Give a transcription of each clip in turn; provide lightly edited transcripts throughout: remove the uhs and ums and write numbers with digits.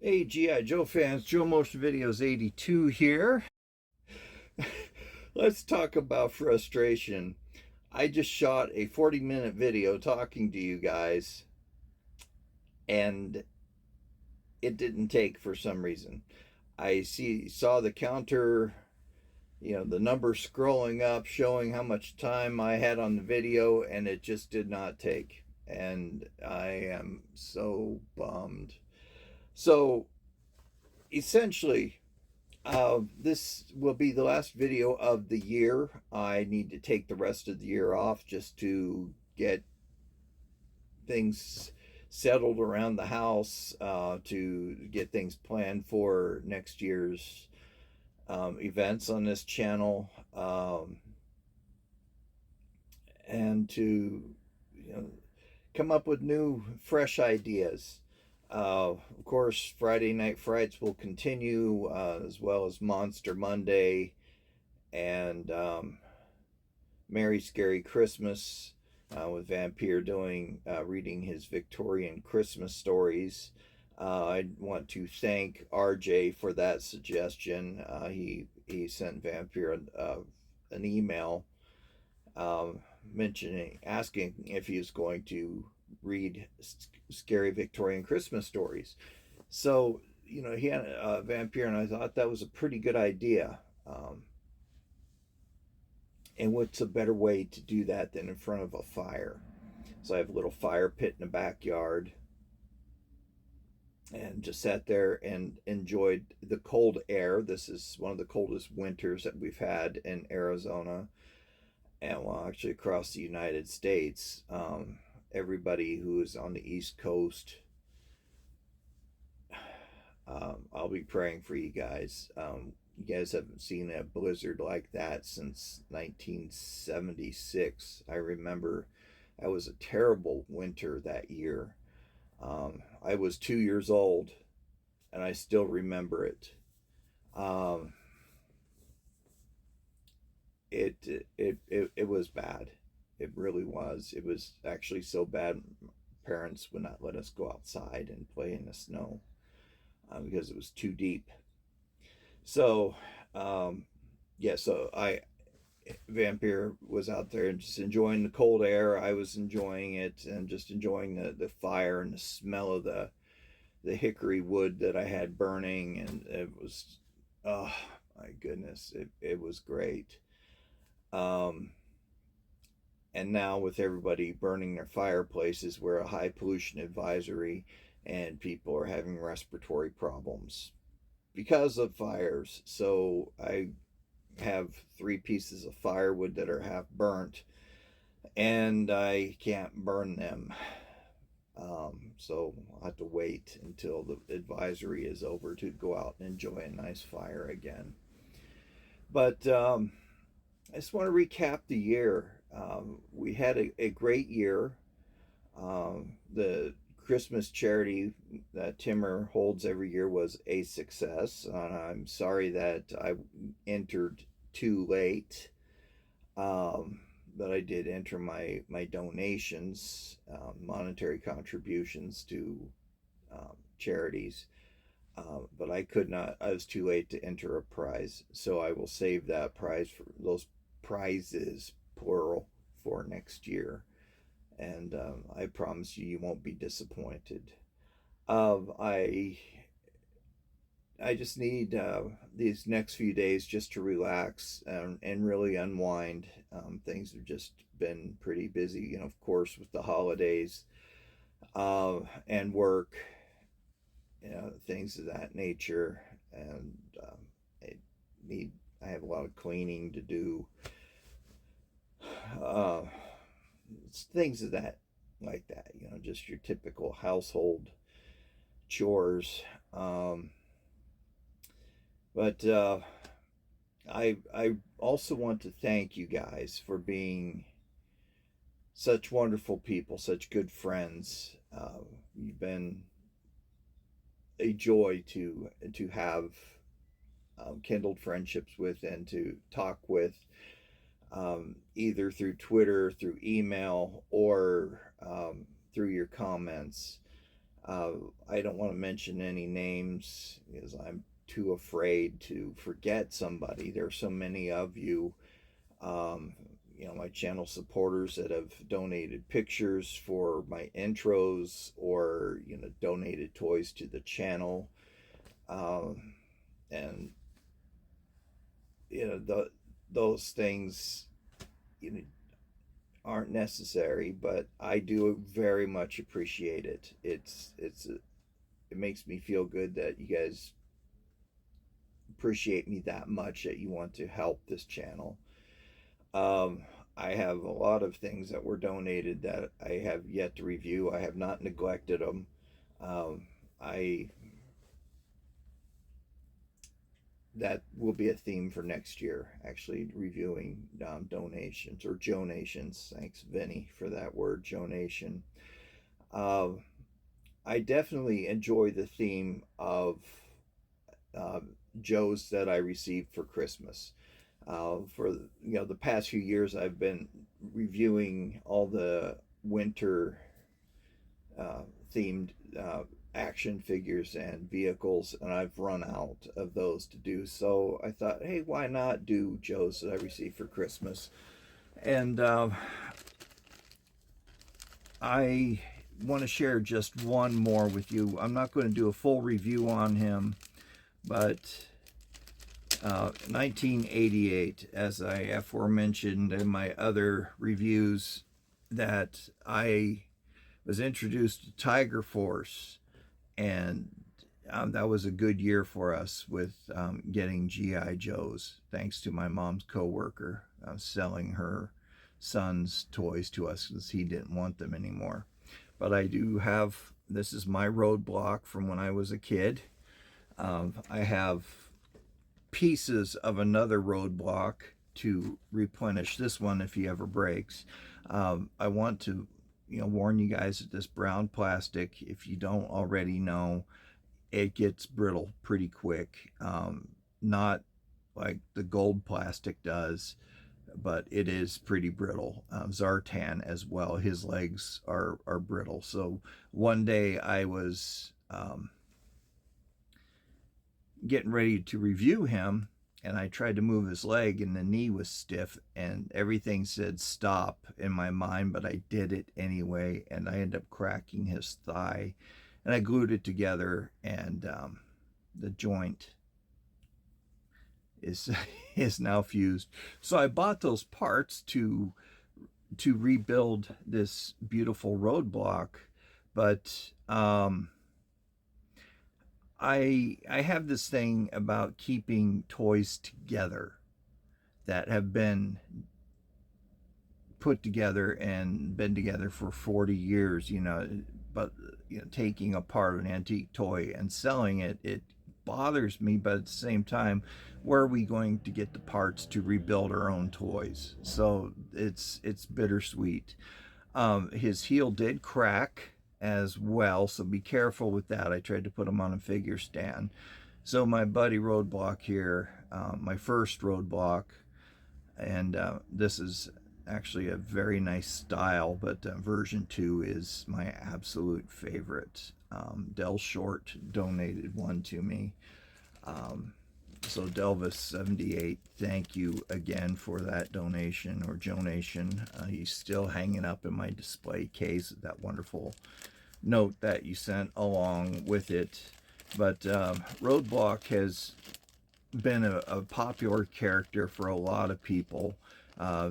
Hey G.I. Joe fans, Joe Motion Videos 82 here. Let's talk about frustration. I just shot a 40-minute video talking to you guys, and it didn't take for some reason. I saw the counter, the number scrolling up showing how much time I had on the video, and it just did not take. And I am so bummed. So essentially, this will be the last video of the year. I need to take the rest of the year off just to get things settled around the house, to get things planned for next year's events on this channel, and to come up with new, fresh ideas. Of course, Friday Night Frights will continue, as well as Monster Monday and Merry Scary Christmas, with Vampire reading his Victorian Christmas stories. I want to thank RJ for that suggestion. He sent Vampire an email asking if he was going to read scary Victorian Christmas stories. So, he had a Vampire, and I thought that was a pretty good idea. And what's a better way to do that than in front of a fire? So I have a little fire pit in the backyard, and just sat there and enjoyed the cold air. This is one of the coldest winters that we've had in Arizona, and well, actually across the United States. Everybody who is on the East Coast, I'll be praying for you guys. You guys haven't seen a blizzard like that since 1976. I remember that was a terrible winter that year. I was 2 years old, and I still remember it. It was bad. It really was. It was actually so bad, parents would not let us go outside and play in the snow, because it was too deep. So, so Vampire was out there and just enjoying the cold air. I was enjoying it and just enjoying the fire and the smell of the hickory wood that I had burning, and it was, oh my goodness, it was great. And now with everybody burning their fireplaces, we're a high pollution advisory, and people are having respiratory problems because of fires. So I have 3 pieces of firewood that are half burnt, and I can't burn them. So I'll have to wait until the advisory is over to go out and enjoy a nice fire again. But I just want to recap the year. We had a great year. The Christmas charity that Timmer holds every year was a success. I'm sorry that I entered too late, but I did enter my donations, monetary contributions to charities, but I could not. I was too late to enter a prize, so I will save that prize for those prizes, plural, for next year. And I promise you won't be disappointed. I just need these next few days just to relax and really unwind. Things have just been pretty busy, of course, with the holidays, and work, things of that nature. And I have a lot of cleaning to do. Things of that, like that, just your typical household chores. But I also want to thank you guys for being such wonderful people, such good friends. You've been a joy to have kindled friendships with, and to talk with, either through Twitter, through email, or through your comments. Uh, I don't want to mention any names because I'm too afraid to forget somebody. There are so many of you, um, my channel supporters that have donated pictures for my intros or, donated toys to the channel. Um, and, those things, you know, aren't necessary, but I do very much appreciate it. It makes me feel good that you guys appreciate me that much that you want to help this channel. Um, I have a lot of things that were donated that I have yet to review. I have not neglected them. I That will be a theme for next year. Actually, reviewing donations or donations. Thanks, Vinny, for that word, donation. Uh, I definitely enjoy the theme of uh, Joes that I received for Christmas. For the past few years, I've been reviewing all the winter uh, themed action figures and vehicles, and I've run out of those to do. So I thought, hey, why not do Joe's that I received for Christmas? And I want to share just one more with you. I'm not going to do a full review on him, but 1988, as I aforementioned in my other reviews, that I was introduced to Tiger Force, and that was a good year for us with getting GI Joes, thanks to my mom's coworker selling her son's toys to us because he didn't want them anymore. But I do have, this is my roadblock from when I was a kid. I have pieces of another roadblock to replenish this one if he ever breaks. I want to warn you guys that this brown plastic, if you don't already know, it gets brittle pretty quick. Not like the gold plastic does, but it is pretty brittle. Zartan as well, his legs are brittle. So one day I was getting ready to review him, and I tried to move his leg, and the knee was stiff, and everything said stop in my mind, but I did it anyway, and I ended up cracking his thigh, and I glued it together, and the joint is is now fused. So I bought those parts to rebuild this beautiful roadblock, but I have this thing about keeping toys together that have been put together and been together for 40 years, but taking apart an antique toy and selling it, it bothers me, but at the same time, where are we going to get the parts to rebuild our own toys? So it's bittersweet. His heel did crack as well, so be careful with that. I tried to put him on a figure stand. So my buddy Roadblock here, my first Roadblock, and this is actually a very nice style, but version 2 is my absolute favorite. Del Short donated one to me. So Delvis78, thank you again for that donation or donation. He's still hanging up in my display case, that wonderful note that you sent along with it. But Roadblock has been a popular character for a lot of people.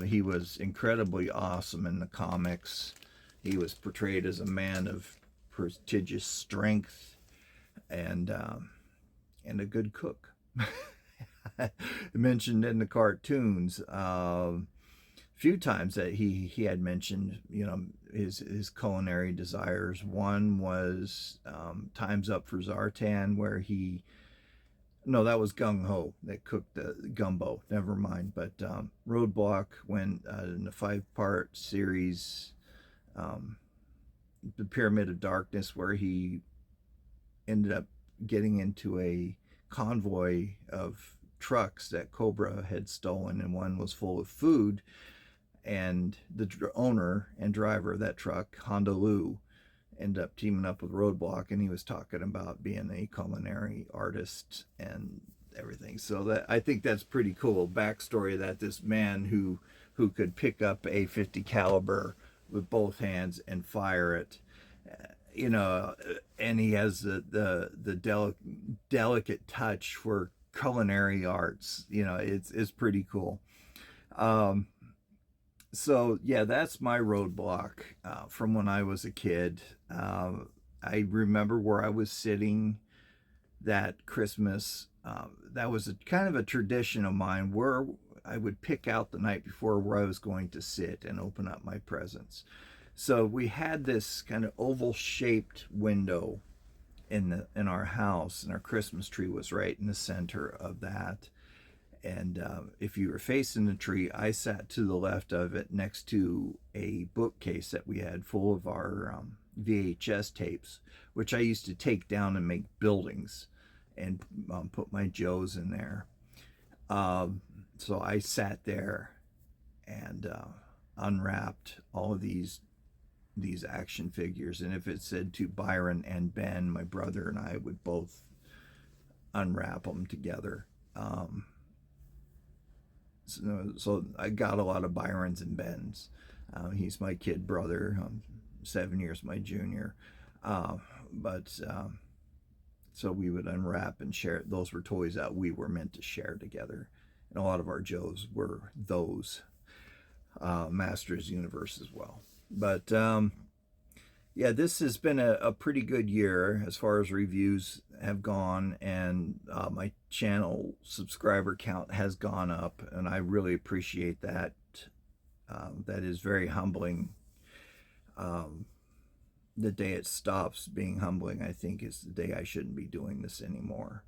He was incredibly awesome in the comics. He was portrayed as a man of prodigious strength and a good cook. Mentioned in the cartoons a few times that he had mentioned his culinary desires. One was Time's Up for Zartan, where no, that was Gung Ho that cooked the gumbo. Never mind. But Roadblock went in the 5-part series, the Pyramid of Darkness, where he ended up getting into a convoy of trucks that Cobra had stolen, and one was full of food, and the owner and driver of that truck, Honda Lu, ended up teaming up with Roadblock, and he was talking about being a culinary artist and everything. So that, I think that's pretty cool backstory, that this man who could pick up a 50 caliber with both hands and fire it, you know, and he has the delicate touch for culinary arts. You know, it's pretty cool. Um, so yeah, that's my roadblock from when I was a kid. I remember where I was sitting that Christmas. That was a kind of a tradition of mine, where I would pick out the night before where I was going to sit and open up my presents. So we had this kind of oval shaped window in our house, and our Christmas tree was right in the center of that. And if you were facing the tree, I sat to the left of it, next to a bookcase that we had full of our VHS tapes, which I used to take down and make buildings and put my Joes in there. So I sat there and unwrapped all of these action figures, and if it said to Byron and Ben, my brother and I would both unwrap them together. So I got a lot of Byrons and Bens. He's my kid brother. 7 years my junior. But so we would unwrap and share. Those were toys that we were meant to share together. And a lot of our Joes were those. Masters Universe as well. But yeah, this has been a pretty good year as far as reviews have gone, and my channel subscriber count has gone up, and I really appreciate that. That is very humbling. The day it stops being humbling, I think, is the day I shouldn't be doing this anymore,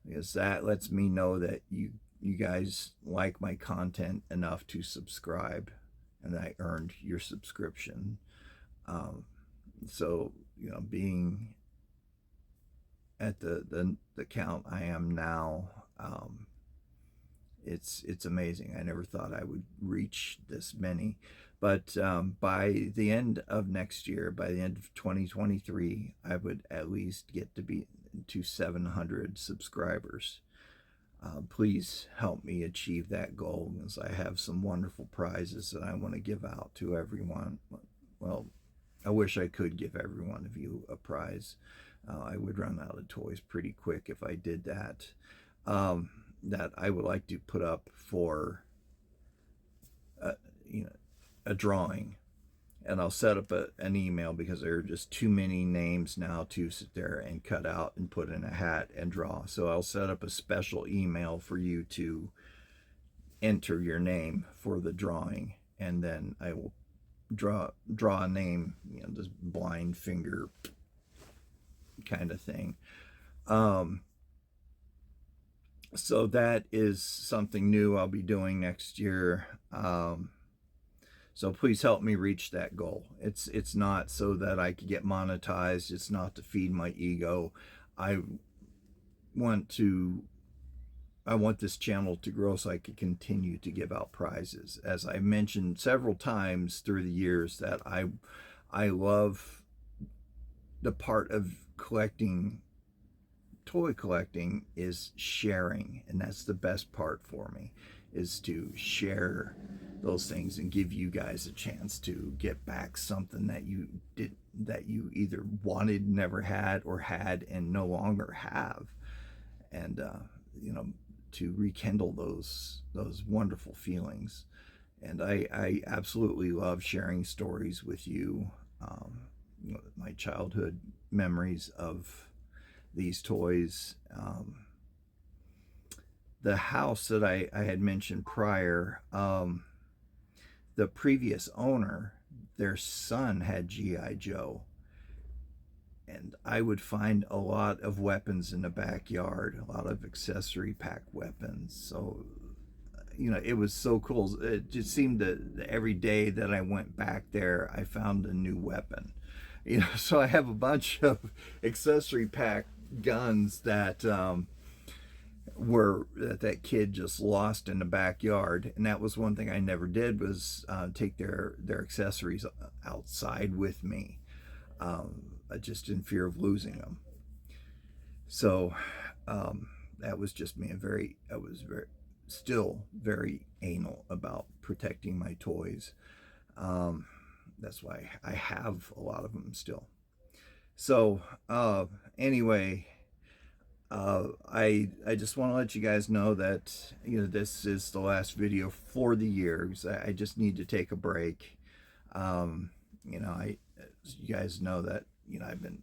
because that lets me know that you guys like my content enough to subscribe, and I earned your subscription. So, you know, being at the count I am now, it's amazing. I never thought I would reach this many, but by the end of next year, by the end of 2023, I would at least get to be to 700 subscribers. Please help me achieve that goal, because I have some wonderful prizes that I want to give out to everyone. Well, I wish I could give every one of you a prize. I would run out of toys pretty quick if I did that. That I would like to put up for a drawing, and I'll set up an email, because there are just too many names now to sit there and cut out and put in a hat and draw. So I'll set up a special email for you to enter your name for the drawing, and then I will draw a name, you know, this blind finger kind of thing. So that is something new I'll be doing next year. So please help me reach that goal. It's not so that I could get monetized. It's not to feed my ego. I want this channel to grow so I can continue to give out prizes. As I mentioned several times through the years, that I love the part of toy collecting is sharing, and that's the best part for me, is to share those things and give you guys a chance to get back something that you either wanted, never had, or had and no longer have, and you know, to rekindle those wonderful feelings. And I absolutely love sharing stories with you. You know, my childhood memories of these toys. The house that I had mentioned prior, the previous owner, their son had G.I. Joe. And I would find a lot of weapons in the backyard, a lot of accessory pack weapons. So, you know, it was so cool. It just seemed that every day that I went back there, I found a new weapon. You know, so I have a bunch of accessory pack guns that that kid just lost in the backyard. And that was one thing I never did, was take their accessories outside with me. just in fear of losing them. So that was just me. I was still very anal about protecting my toys. That's why I have a lot of them still. So anyway, I just want to let you guys know that this is the last video for the year. I just need to take a break. You guys know that I've been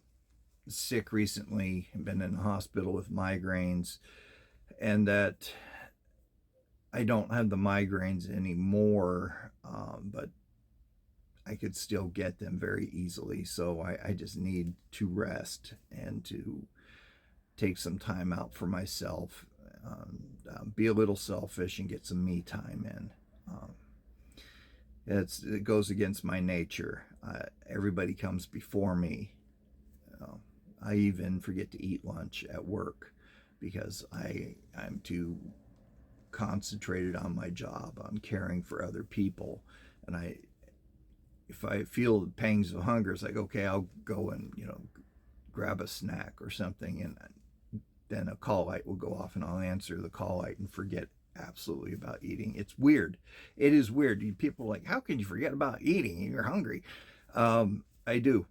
sick recently, been in the hospital with migraines, and that I don't have the migraines anymore, but I could still get them very easily. So I just need to rest and to take some time out for myself, be a little selfish and get some me time in. It goes against my nature. Everybody comes before me. I even forget to eat lunch at work because I'm too concentrated on my job, on caring for other people. And if I feel the pangs of hunger, it's like, okay, I'll go and grab a snack or something, and then a call light will go off and I'll answer the call light and forget absolutely about eating. It's weird. It is weird. People are like, how can you forget about eating? You're hungry. I do.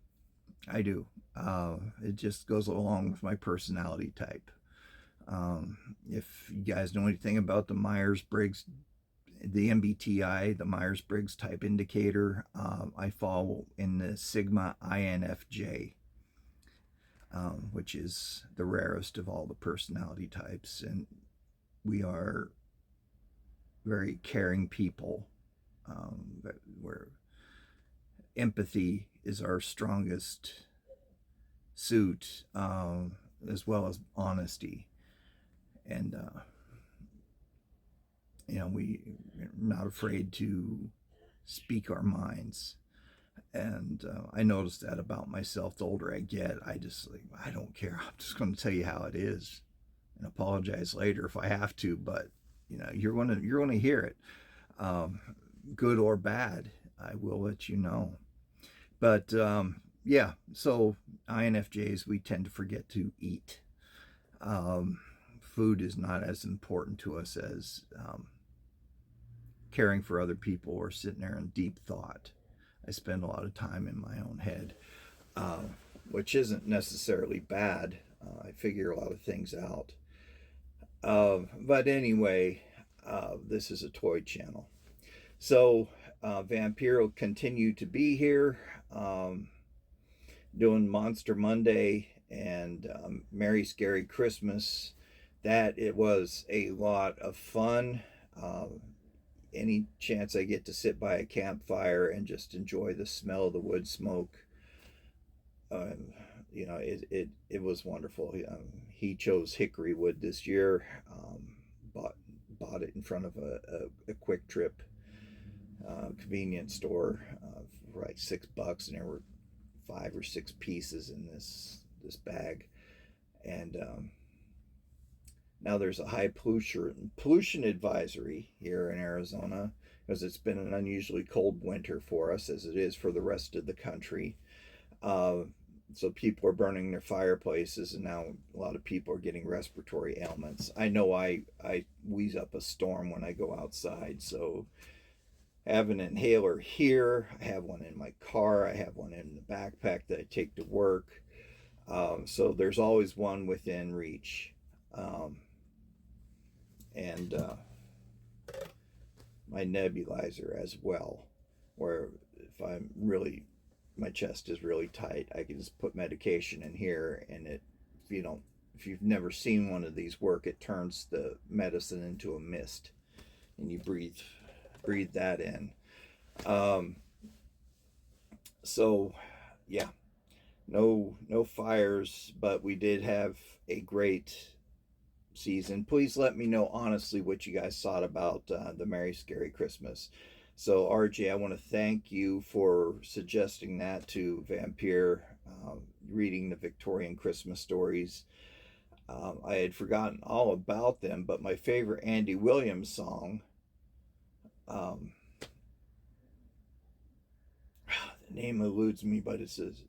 It just goes along with my personality type. If you guys know anything about the Myers-Briggs, the MBTI, the Myers-Briggs type indicator, I fall in the Sigma INFJ, which is the rarest of all the personality types. And we are very caring people, where empathy is our strongest suit, as well as honesty. And we're not afraid to speak our minds. And I noticed that about myself. The older I get, I don't care. I'm just going to tell you how it is and apologize later if I have to. But you're going to hear it, good or bad. I will let you know. But yeah, so INFJs, we tend to forget to eat. Food is not as important to us as caring for other people or sitting there in deep thought. I spend a lot of time in my own head, which isn't necessarily bad. I figure a lot of things out. But anyway, this is a toy channel. So Vampire will continue to be here, doing Monster Monday and Merry Scary Christmas. That it was a lot of fun. Any chance I get to sit by a campfire and just enjoy the smell of the wood smoke, it was wonderful. He chose hickory wood this year. Bought it in front of a Quick Trip convenience store for like $6, and there were 5 or 6 pieces in this bag. And now there's a high pollution advisory here in Arizona because it's been an unusually cold winter for us, as it is for the rest of the country. So people are burning their fireplaces, and now a lot of people are getting respiratory ailments. I know I wheeze up a storm when I go outside, so I have an inhaler here. I have one in my car. I have one in the backpack that I take to work. So there's always one within reach. And my nebulizer as well, where if my chest is really tight, I can just put medication in here, and if you've never seen one of these work, it turns the medicine into a mist, and you breathe that in. So yeah, no fires, but we did have a great season. Please let me know honestly what you guys thought about the Merry Scary Christmas. So RJ, I want to thank you for suggesting that to Vampire, reading the Victorian Christmas stories. I had forgotten all about them, but my favorite Andy Williams song, the name eludes me, but it says,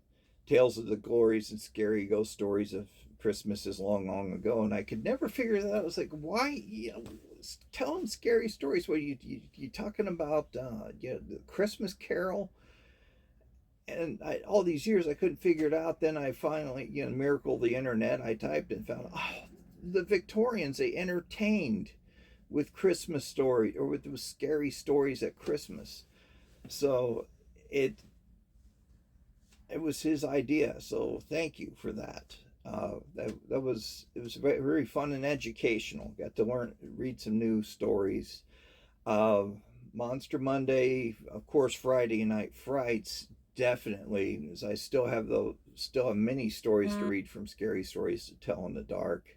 tales of the glories and scary ghost stories of Christmases long, long ago, and I could never figure that out. I was like, why? Tell them scary stories. What you talking about? The Christmas Carol. And all these years I couldn't figure it out. Then I finally, miracle of the internet. I typed and found, the Victorians, they entertained with Christmas stories or with scary stories at Christmas. So it was his idea. So thank you for that. It was very, very fun and educational. Got to read some new stories. Uh, Monster Monday, of course, Friday Night Frights, definitely, as I still have many stories to read from Scary Stories to Tell in the Dark.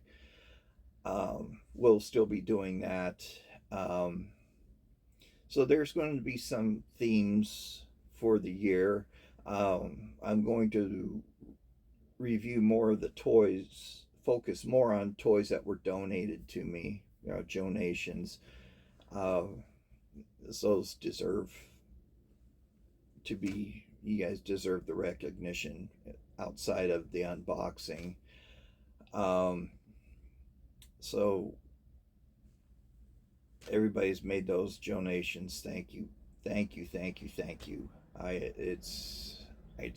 We'll still be doing that. So there's going to be some themes for the year. I'm going to review more of the toys, focus more on toys that were donated to me, donations. Those deserve to be, you guys deserve the recognition outside of the unboxing. So everybody's made those donations. Thank you. I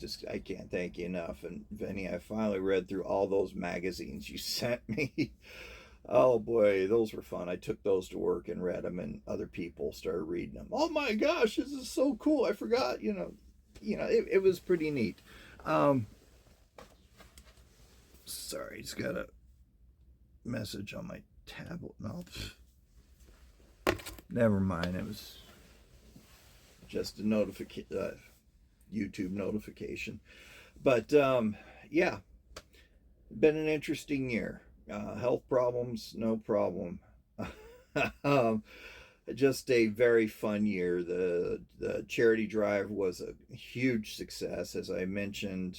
can't thank you enough. And Vinny, I finally read through all those magazines you sent me. Oh boy, those were fun. I took those to work and read them, and other people started reading them. Oh my gosh, this is so cool! I forgot. It was pretty neat. Sorry, it's got a message on my tablet. No, never mind. It was just a YouTube notification. But yeah, been an interesting year. Health problems, no problem. Just a very fun year. The charity drive was a huge success, as I mentioned.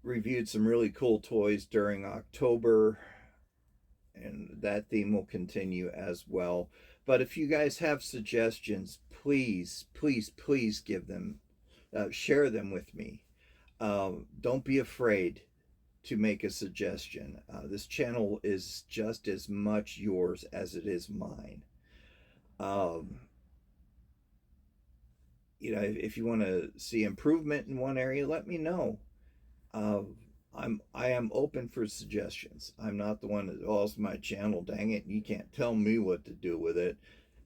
Reviewed some really cool toys during October, and that theme will continue as well. But if you guys have suggestions, please give them, share them with me. Don't be afraid to make a suggestion. This channel is just as much yours as it is mine. If you want to see improvement in one area, let me know. I am open for suggestions. I'm not the one that, it's my channel, dang it, you can't tell me what to do with it.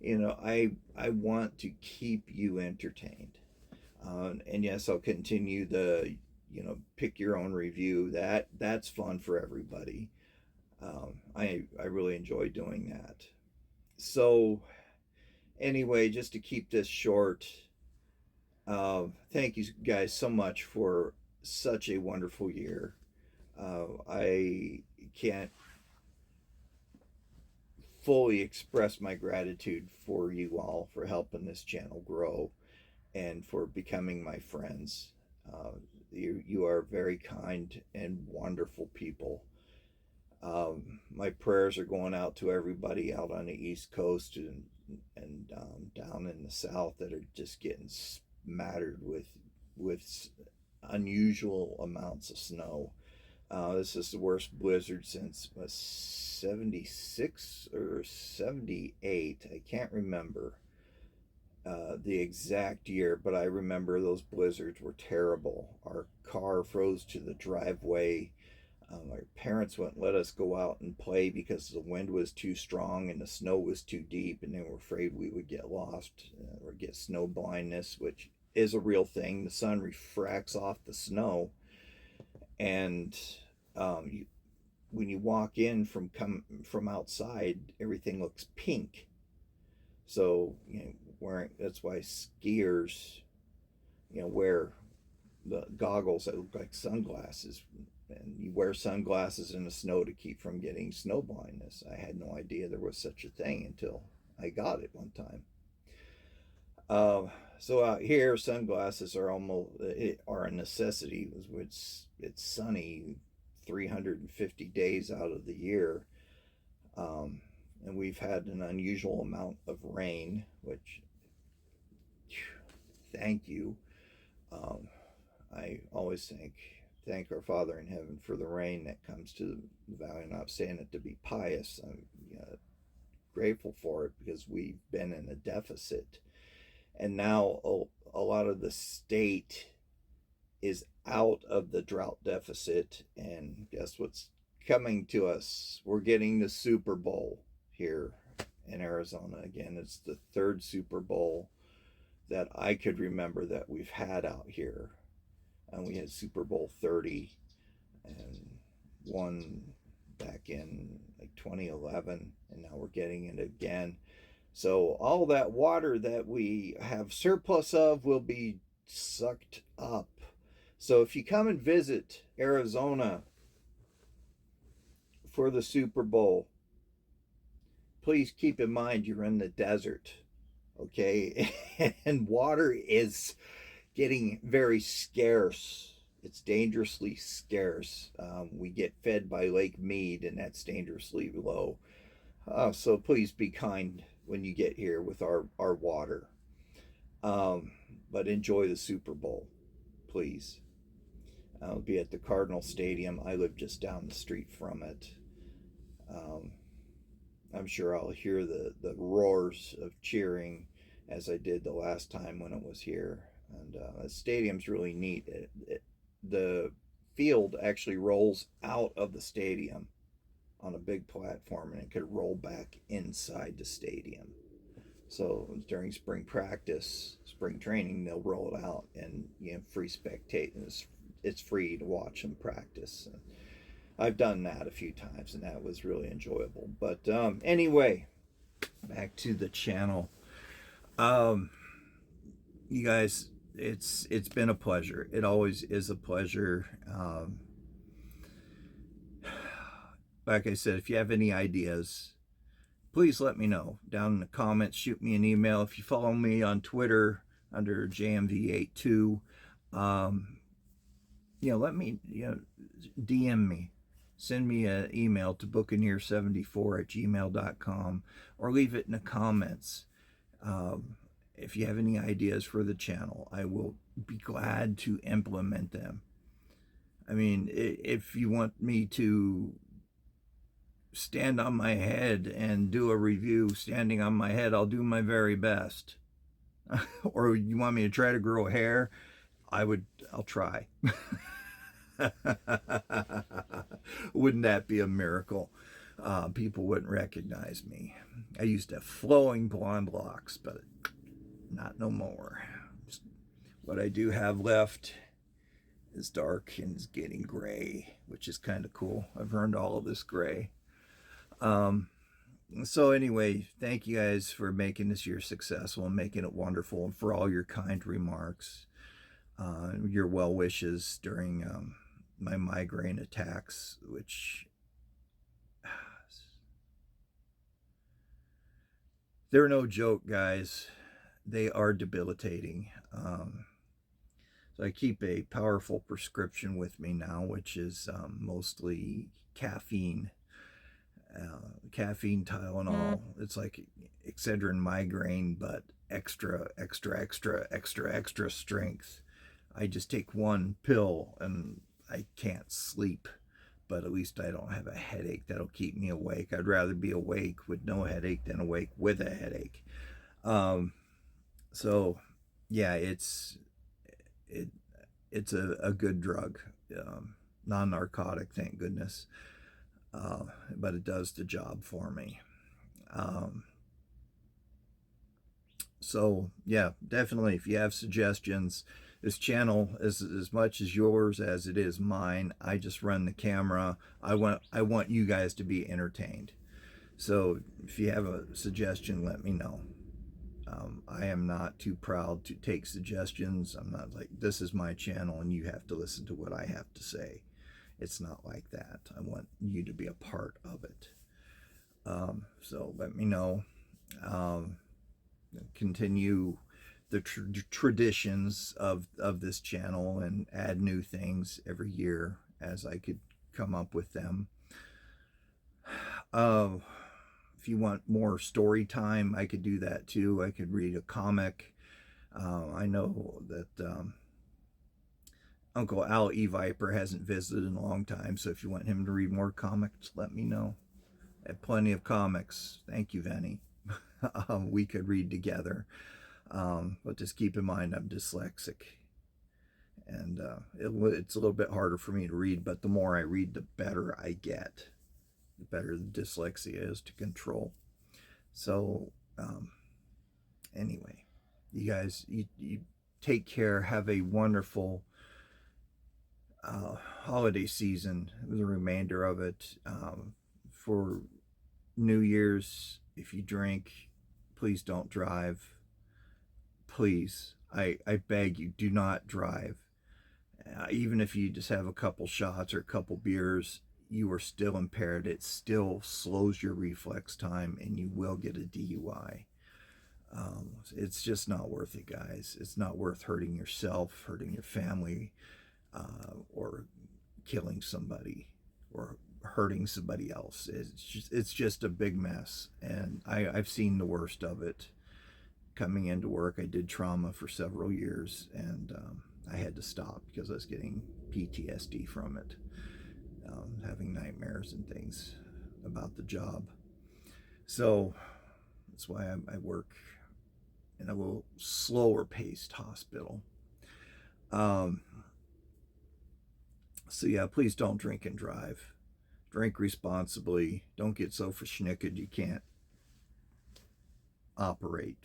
I want to keep you entertained. And yes, I'll continue the pick your own review. That's fun for everybody. I really enjoy doing that. So anyway, just to keep this short, thank you guys so much for such a wonderful year. I can't fully express my gratitude for you all for helping this channel grow and for becoming my friends. You are very kind and wonderful people. My prayers are going out to everybody out on the East Coast and down in the South that are just getting smattered with unusual amounts of snow. This is the worst blizzard since 76 or 78. I can't remember the exact year, but I remember those blizzards were terrible. Our car froze to the driveway. Our parents wouldn't let us go out and play because the wind was too strong and the snow was too deep, and they were afraid we would get lost or get snow blindness, which is a real thing. The sun refracts off the snow, and when you walk in from outside, everything looks pink. So that's why skiers wear the goggles that look like sunglasses, and you wear sunglasses in the snow to keep from getting snow blindness. I had no idea there was such a thing until I got it one time. So out here, sunglasses are a necessity. It's sunny 350 days out of the year, and we've had an unusual amount of rain, which thank you. Um, I always thank our Father in heaven for the rain that comes to the valley. I'm not saying it to be pious. I'm grateful for it because we've been in a deficit, and now a lot of the state is out of the drought deficit. And guess what's coming to us? We're getting the Super Bowl here in Arizona again. It's the third Super Bowl that I could remember that we've had out here. And we had Super Bowl 30 and one back in like 2011, and now we're getting it again. So all that water that we have surplus of will be sucked up. So if you come and visit Arizona for the Super Bowl, please keep in mind you're in the desert, okay? And water is getting very scarce. It's dangerously scarce. We get fed by Lake Mead, and that's dangerously low. So please be kind when you get here with our water. But enjoy the Super Bowl, please. I'll be at the Cardinal Stadium. I live just down the street from it. I'm sure I'll hear the roars of cheering as I did the last time when it was here. And the stadium's really neat. The field actually rolls out of the stadium on a big platform, and it could roll back inside the stadium. So during spring practice, spring training, they'll roll it out, and free spectate, and it's free to watch them practice. I've done that a few times, and that was really enjoyable. But anyway, back to the channel. You guys, it's been a pleasure. It always is a pleasure. Like I said, if you have any ideas, please let me know down in the comments. Shoot me an email. If you follow me on Twitter under JMV82, let me, DM me. Send me an email to buccaneer74@gmail.com, or leave it in the comments. If you have any ideas for the channel, I will be glad to implement them. I mean, if you want me to stand on my head and do a review standing on my head, I'll do my very best. Or you want me to try to grow hair, I'll try. Wouldn't that be a miracle? People wouldn't recognize me. I used to have flowing blonde locks, but not no more. What I do have left is dark and is getting gray, which is kind of cool. I've earned all of this gray. So anyway, thank you guys for making this year successful and making it wonderful, and for all your kind remarks, your well wishes during my migraine attacks, which they're no joke, guys. They are debilitating. So I keep a powerful prescription with me now, which is mostly caffeine. Caffeine Tylenol. It's like Excedrin migraine, but extra strength. I just take one pill and I can't sleep, but at least I don't have a headache that'll keep me awake. I'd rather be awake with no headache than awake with a headache. So yeah, it's a good drug, non-narcotic, thank goodness. But it does the job for me. So yeah, definitely, if you have suggestions, this channel is as much as yours as it is mine. I just run the camera. I want you guys to be entertained. So if you have a suggestion, let me know. I am not too proud to take suggestions. I'm not like, this is my channel and you have to listen to what I have to say. It's not like that. I want you to be a part of it. So let me know. Continue the traditions of this channel and add new things every year as I could come up with them. If you want more story time, I could do that too. I could read a comic. I know that Uncle Al E. Viper hasn't visited in a long time, so if you want him to read more comics, let me know. I have plenty of comics. Thank you, Vinny. We could read together. But just keep in mind, I'm dyslexic. And it's a little bit harder for me to read, but the more I read, the better I get. The better the dyslexia is to control. So, anyway, you guys, you take care. Have a wonderful holiday season, the remainder of it. For New Year's, if you drink, please don't drive. Please, I beg you, do not drive. Even if you just have a couple shots or a couple beers, you are still impaired. It still slows your reflex time and you will get a DUI. It's just not worth it, guys. It's not worth hurting yourself, hurting your family, or killing somebody or hurting somebody else. It's just a big mess. And I've seen the worst of it. Coming into work, I did trauma for several years, and I had to stop because I was getting PTSD from it, having nightmares and things about the job. So that's why I work in a little slower paced hospital. So yeah, please don't drink and drive. Drink responsibly. Don't get so verschnicked you can't operate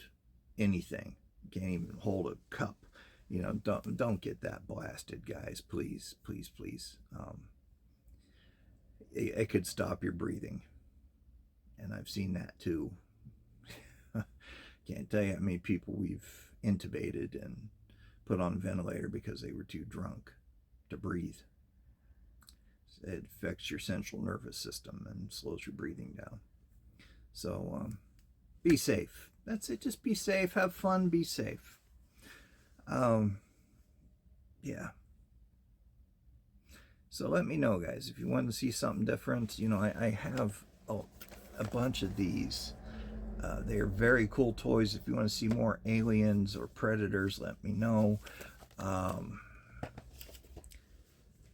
anything. You can't even hold a cup. You know, don't get that blasted, guys. Please, please, please. It could stop your breathing, and I've seen that too. Can't tell you how many people we've intubated and put on a ventilator because they were too drunk to breathe. It affects your central nervous system and slows your breathing down. So be safe. That's it. Just be safe. Have fun. Be safe. Yeah. So let me know, guys, if you want to see something different. You know, I have a bunch of these. They are very cool toys. If you want to see more aliens or predators, let me know. Of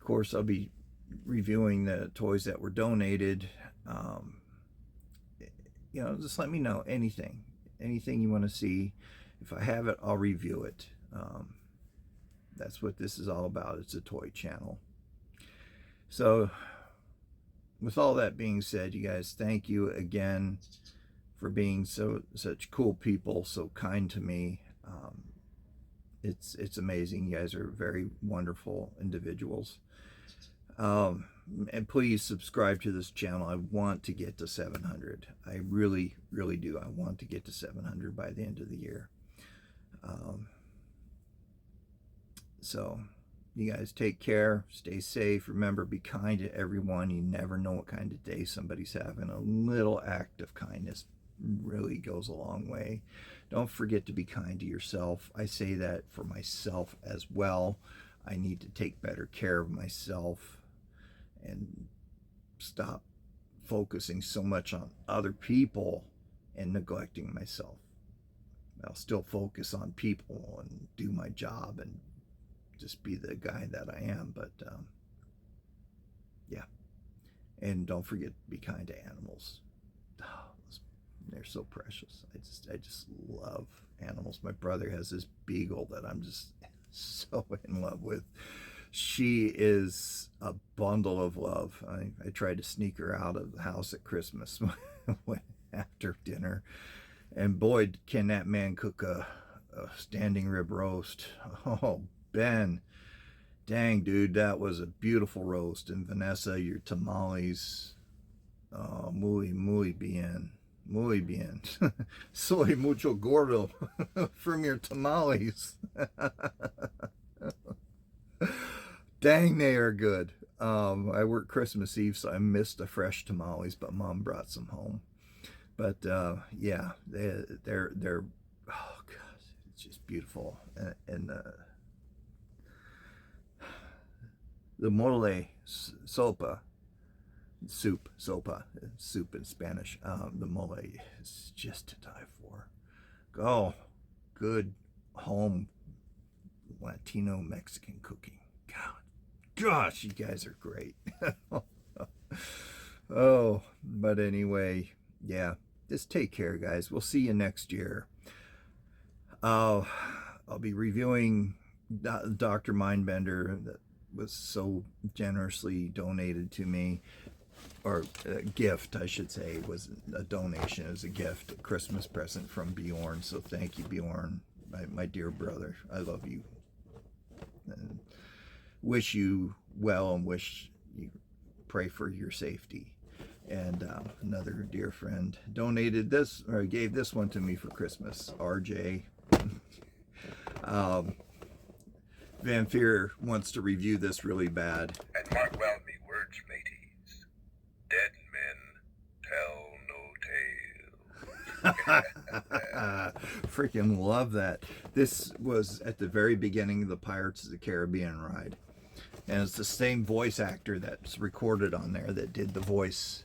course, I'll be reviewing the toys that were donated. You know, just let me know anything you want to see. If I have it, I'll review it. That's what this is all about. It's a toy channel. So with all that being said, you guys, thank you again for being such cool people, so kind to me. It's amazing. You guys are very wonderful individuals. And please subscribe to this channel. I want to get to 700. I really, really do. I want to get to 700 by the end of the year. So you guys take care, stay safe. Remember, be kind to everyone. You never know what kind of day somebody's having. A little act of kindness really goes a long way. Don't forget to be kind to yourself. I say that for myself as well. I need to take better care of myself and stop focusing so much on other people and neglecting myself. I'll still focus on people and do my job and just be the guy that I am, but yeah. And don't forget to be kind to animals. Oh, they're so precious. I just love animals. My brother has this beagle that I'm just so in love with. She is a bundle of love. I tried to sneak her out of the house at Christmas after dinner, and boy, can that man cook a standing rib roast. Oh, Ben, dang, dude, that was a beautiful roast. And Vanessa, your tamales, oh, muy bien. Muy bien. Soy mucho gordo from your tamales. Dang, they are good. I worked Christmas Eve, so I missed the fresh tamales, but Mom brought some home. But yeah, they're oh god, it's just beautiful. And the mole sopa, soup in Spanish. The mole is just to die for. Oh, good home Latino Mexican cooking. Gosh, you guys are great. Oh, but anyway, yeah, just take care, guys. We'll see you next year. I'll be reviewing Dr. Mindbender that was so generously donated to me, or a gift, I should say. It was a donation. It was a gift, a Christmas present from Bjorn. So thank you, Bjorn, my dear brother. I love you. And wish you well, and pray for your safety. And another dear friend donated this, or gave this one to me for Christmas, RJ. Van Fear wants to review this really bad. And mark well me words, mateys. Dead men tell no tales. Freaking love that. This was at the very beginning of the Pirates of the Caribbean ride. And it's the same voice actor that's recorded on there that did the voice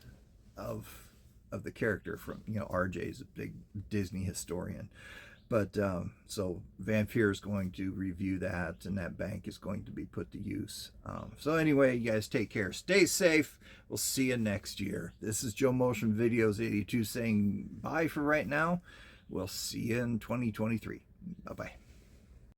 of the character from, RJ's a big Disney historian. But so Van Fear is going to review that, and that bank is going to be put to use. So anyway, you guys take care. Stay safe. We'll see you next year. This is Joe Motion Videos 82 saying bye for right now. We'll see you in 2023. Bye-bye.